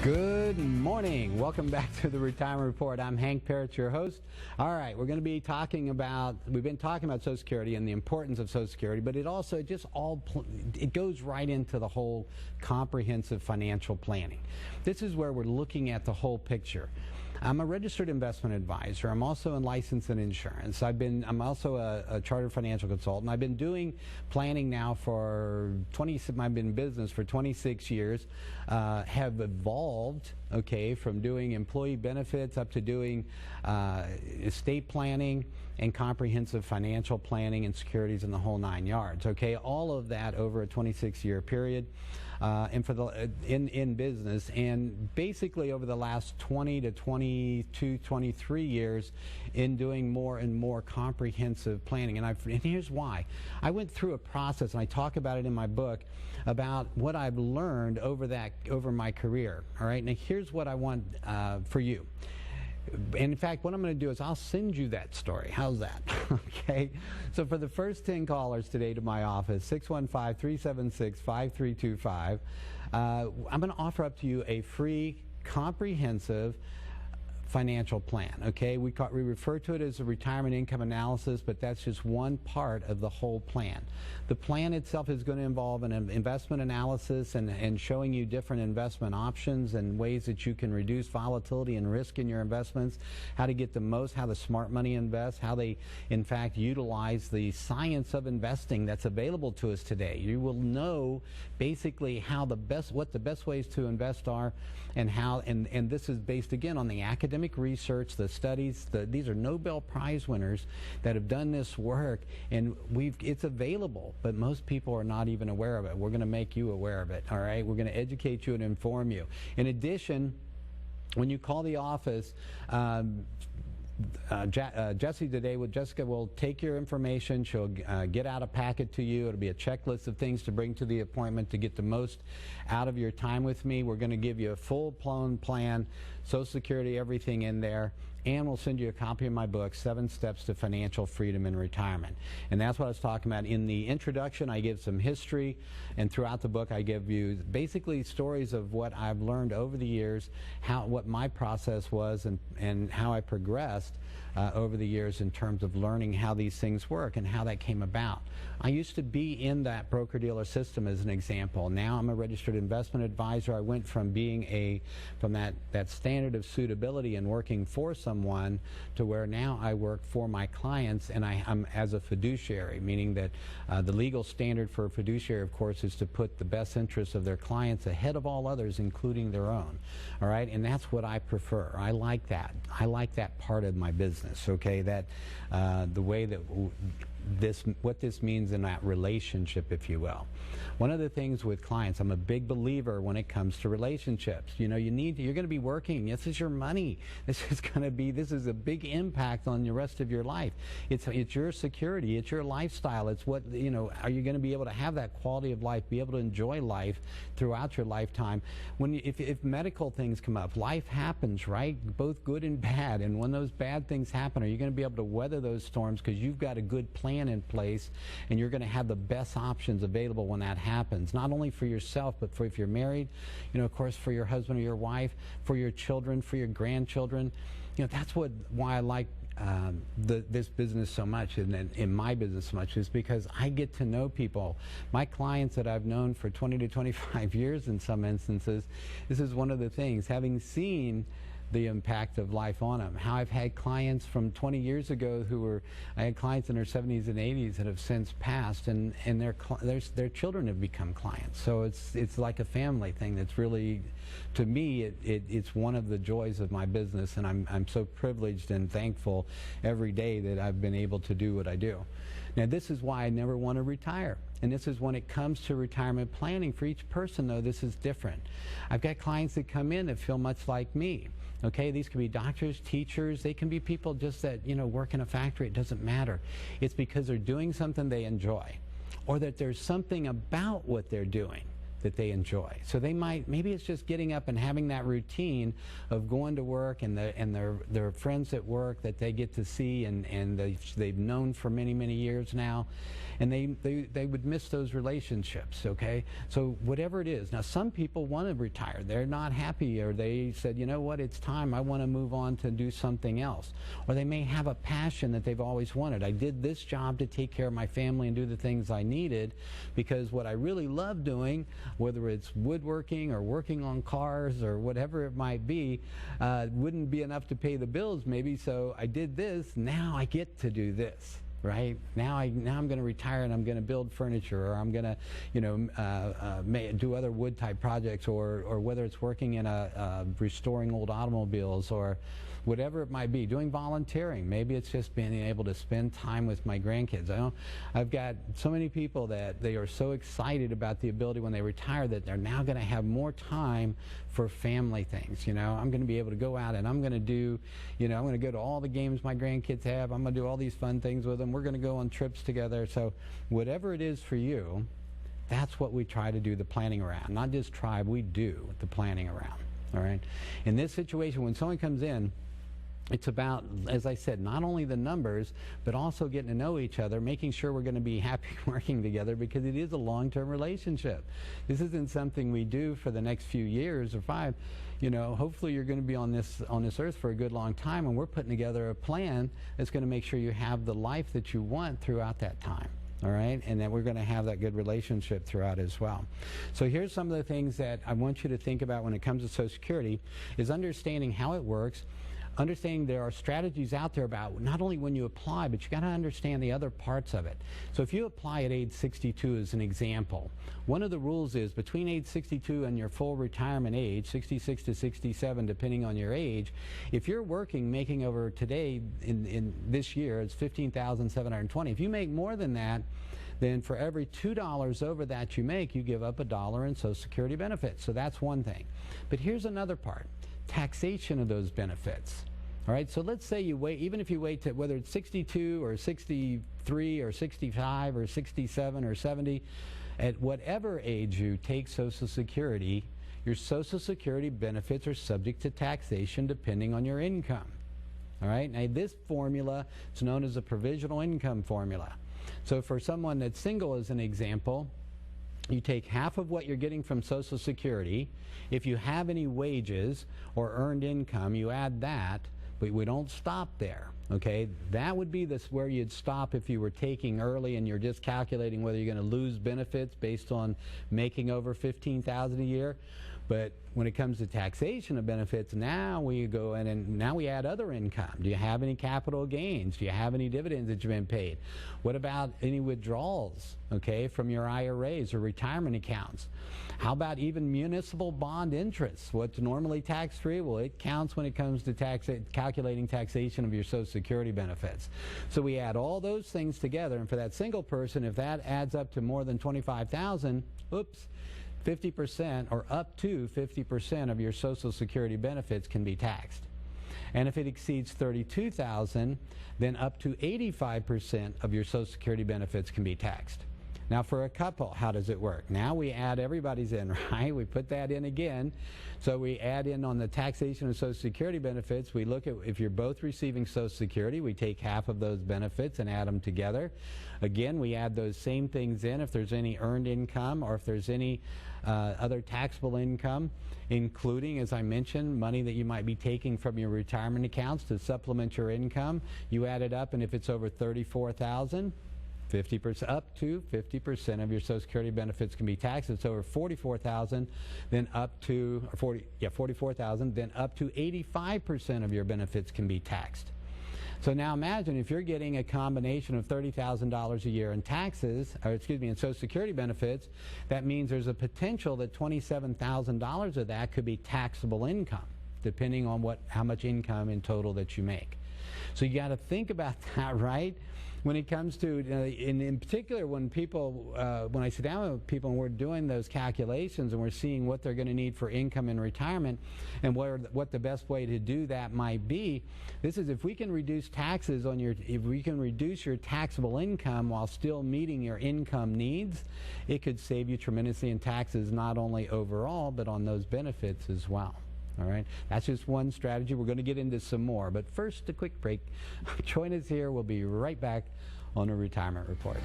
Good morning. Welcome back to the Retirement Report. I'm Hank Parrott, your host. All right, we're going to be talking about, we've been talking about Social Security and the importance of Social Security, but it goes right into the whole comprehensive financial planning. This is where we're looking at the whole picture. I'm a registered investment advisor. I'm also in license and insurance. I'm also a chartered financial consultant. I've been doing planning now for I've been in business for 26 years. Have evolved, from doing employee benefits up to doing estate planning and comprehensive financial planning and securities in the whole 9 yards. All of that over a 26-year period. And for in business, and basically over the last 20 to 22, 23 years in doing more and more comprehensive planning. And here's why. I went through a process, and I talk about it in my book, about what I've learned over my career. All right, now here's what I want for you. And in fact, what I'm going to do is I'll send you that story. How's that? Okay. So for the first 10 callers today to my office, 615-376-5325, I'm going to offer up to you a free, comprehensive financial plan. We refer to it as a retirement income analysis, but that's just one part of the whole plan. The plan itself is going to involve an investment analysis and showing you different investment options and ways that you can reduce volatility and risk in your investments, how to get the most, how the smart money invests, how they in fact utilize the science of investing that's available to us today. You will know basically what the best ways to invest are, and how, and this is based again on the academic research, the studies. These are Nobel Prize winners that have done this work, and it's available, but most people are not even aware of it. We're going to make you aware of it. All right, we're going to educate you and inform you. In addition, when you call the office, Jessica will take your information. She'll get out a packet to you. It'll be a checklist of things to bring to the appointment to get the most out of your time with me. We're going to give you a full-blown plan, Social Security, everything in there. And we'll send you a copy of my book, 7 Steps to Financial Freedom in Retirement. And that's what I was talking about. In the introduction, I give some history, and throughout the book, I give you basically stories of what I've learned over the years, what my process was, and how I progressed over the years in terms of learning how these things work and how that came about. I used to be in that broker-dealer system as an example. Now I'm a registered investment advisor. I went from being from that standard of suitability and working for someone to where now I work for my clients, and I'm as a fiduciary, meaning that the legal standard for a fiduciary, of course, is to put the best interests of their clients ahead of all others, including their own. All right, and that's what I prefer. I like that. I like that part of my business. That the way that what this means in that relationship, if you will. One of the things with clients, I'm a big believer when it comes to relationships. You're going to be working. This is your money. This is a big impact on the rest of your life. It's your security. It's your lifestyle. It's what, are you going to be able to have that quality of life, be able to enjoy life throughout your lifetime? If medical things come up, life happens, right? Both good and bad. And when those bad things happen, are you going to be able to weather those storms because you've got a good plan in place, and you're going to have the best options available when that happens, not only for yourself, but if you're married, of course, for your husband or your wife, for your children, for your grandchildren. That's why I like this business so much, and in my business so much, is because I get to know people. My clients that I've known for 20 to 25 years in some instances, this is one of the things, having seen the impact of life on them. How I've had clients from 20 years ago I had clients in their 70s and 80s that have since passed, and their children have become clients. So it's like a family thing that's really, to me, it's one of the joys of my business, and I'm so privileged and thankful every day that I've been able to do what I do. Now, this is why I never want to retire. And this is when it comes to retirement planning. For each person, though, this is different. I've got clients that come in that feel much like me. These can be doctors, teachers. They can be people just that, work in a factory. It doesn't matter. It's because they're doing something they enjoy, or that there's something about what they're doing that they enjoy. So they maybe it's just getting up and having that routine of going to work and their friends at work that they get to see and they've known for many, many years now. And they would miss those relationships, okay? So whatever it is. Now, some people want to retire. They're not happy, or they said, you know what, it's time. I want to move on to do something else. Or they may have a passion that they've always wanted. I did this job to take care of my family and do the things I needed, because what I really love doing, whether it's woodworking or working on cars or whatever it might be, wouldn't be enough to pay the bills maybe, so I did this. Now I get to do this. Right now, I'm going to retire and I'm going to build furniture, or I'm going to, do other wood type projects, or whether it's working in restoring old automobiles, or whatever it might be, doing volunteering. Maybe it's just being able to spend time with my grandkids. I've got so many people that they are so excited about the ability when they retire that they're now going to have more time for family things. I'm going to be able to go out and I'm going to do, I'm going to go to all the games my grandkids have. I'm going to do all these fun things with them. We're going to go on trips together. So whatever it is for you, that's what we try to do the planning around. Not just try, we do the planning around. All right. In this situation, when someone comes in, it's about, as I said, not only the numbers, but also getting to know each other, making sure we're going to be happy working together, because it is a long-term relationship. This isn't something we do for the next few years or 5. Hopefully you're going to be on this earth for a good long time, and we're putting together a plan that's going to make sure you have the life that you want throughout that time. All right, and that we're going to have that good relationship throughout as well. So here's some of the things that I want you to think about when it comes to Social Security, is understanding how it works, understanding there are strategies out there about not only when you apply, but you got to understand the other parts of it. So if you apply at age 62 as an example, one of the rules is between age 62 and your full retirement age, 66 to 67 depending on your age, if you're working, making over today in this year, it's $15,720. If you make more than that, then for every $2 over that you make, you give up $1 in Social Security benefits. So that's one thing. But here's another part. Taxation of those benefits. All right, so let's say you wait, even if you wait to whether it's 62 or 63 or 65 or 67 or 70, at whatever age you take Social Security, your Social Security benefits are subject to taxation depending on your income. All right, now this formula is known as a provisional income formula. So for someone that's single, as an example, you take half of what you're getting from Social Security. If you have any wages or earned income, you add that, but we don't stop there, okay? That would be where you'd stop if you were taking early and you're just calculating whether you're going to lose benefits based on making over $15,000 a year. But when it comes to taxation of benefits, now we go in and now we add other income. Do you have any capital gains? Do you have any dividends that you've been paid? What about any withdrawals, okay, from your IRAs or retirement accounts? How about even municipal bond interests? What's normally tax-free? Well, it counts when it comes to calculating taxation of your Social Security benefits. So we add all those things together, and for that single person, if that adds up to more than $25,000, oops, 50% or up to 50% of your Social Security benefits can be taxed. And if it exceeds $32,000, then up to 85% of your Social Security benefits can be taxed. Now for a couple, how does it work? Now we add everybody's in, right? We put that in again. So we add in on the taxation of Social Security benefits. We look at if you're both receiving Social Security, we take half of those benefits and add them together. Again, we add those same things in if there's any earned income or if there's any other taxable income, including, as I mentioned, money that you might be taking from your retirement accounts to supplement your income. You add it up, and if it's over $34,000, 50% up to 50% of your Social Security benefits can be taxed. It's over $44,000, then up to $44,000, then up to 85% of your benefits can be taxed. So now imagine if you're getting a combination of $30,000 a year in taxes, or excuse me, in Social Security benefits, that means there's a potential that $27,000 of that could be taxable income, depending on how much income in total that you make. So you got to think about that, right? when it comes to, in particular, when people, when I sit down with people and we're doing those calculations and we're seeing what they're going to need for income in retirement and what the best way to do that might be, this is if we can reduce taxes on if we can reduce your taxable income while still meeting your income needs, it could save you tremendously in taxes, not only overall, but on those benefits as well. All right, that's just one strategy. We're going to get into some more, but first a quick break. Join us here. We'll be right back on a Retirement Report.